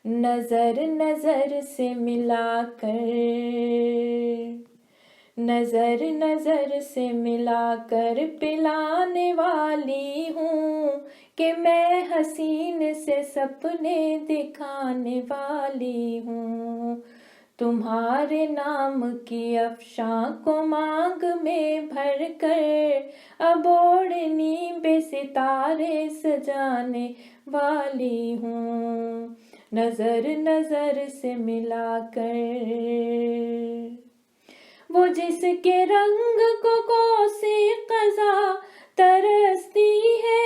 नजर नजर से मिलाकर, नजर नजर से मिलाकर पिलाने वाली हूँ कि मैं हसीन से सपने दिखाने वाली हूँ। तुम्हारे नाम की अफशां को मांग में भर कर अब ओढ़नी पे सितारे सजाने वाली हूँ। नजर नजर से मिलाकर, वो जिसके रंग को कोसे कज़ा तरसती है,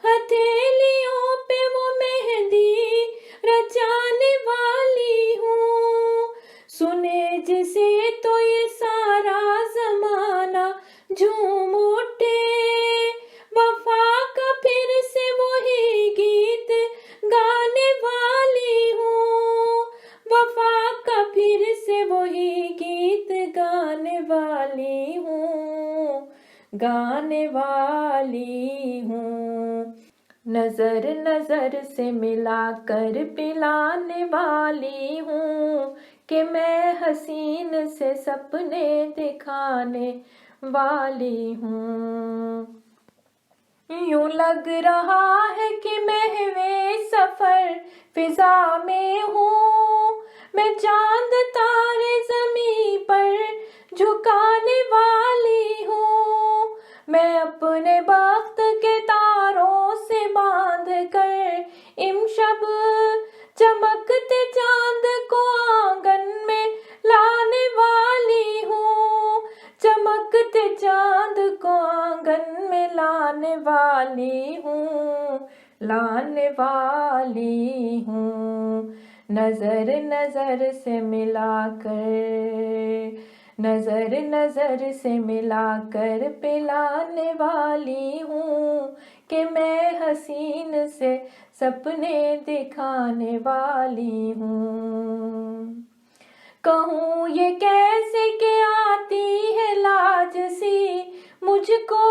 हथेलियों पे वो मेहंदी रचाने वाली हूँ। सुने जिसे तो ये सारा जमाना झूम उठे, वफा का फिर से वही गीत गाने वाली हूँ। वफा का फिर से वही गीत गाने वाली हूँ, गाने वाली हूँ। नजर नजर से मिलाकर पिलाने वाली हूँ कि मैं हसीन से सपने दिखाने वाली हूँ। यूं लग रहा है कि महवे सफर फिजा में हूँ, मैं चांद तारे ज़मीं पर झुकाने वाली हूँ। मैं अपने बख्त के तारों से बांध कर इमशब चमकते चांद को आंगन में लाने वाली हूँ। चमकते चांद को आंगन में लाने वाली हूँ, लाने वाली हूँ। नजर नजर से मिलाकर, नजर नजर से मिलाकर पिलाने वाली हूँ कि मैं हसीन से सपने दिखाने वाली हूँ। कहूँ ये कैसे कि आती है लाज सी मुझको,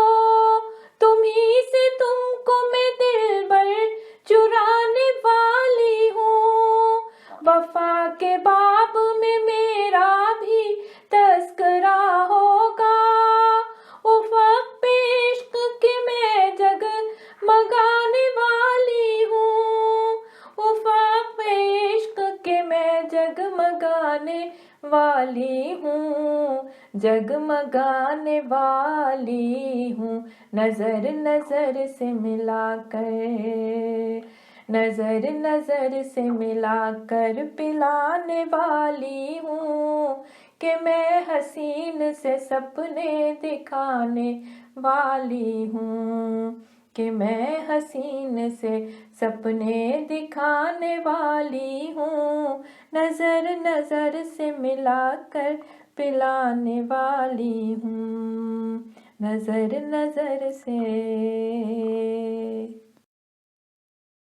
तुम्ही से तुमको मैं दिल भर चुराने वाली हूँ। वफा के बाब में मेरा भी तस्करा होगा, उफ़क़ पे इश्क के मैं जग मगाने वाली हूँ। उफ़क़ पे इश्क के मैं जगमगाने वाली हूँ, जगमगाने वाली हूँ। नजर नजर से मिलाकर, नजर नजर से मिलाकर पिलाने वाली हूँ कि मैं हसीन से सपने दिखाने वाली हूँ, कि मैं हसीन से सपने दिखाने वाली हूँ। नजर नजर से मिलाकर पिलाने वाली हूँ, नजर नजर से।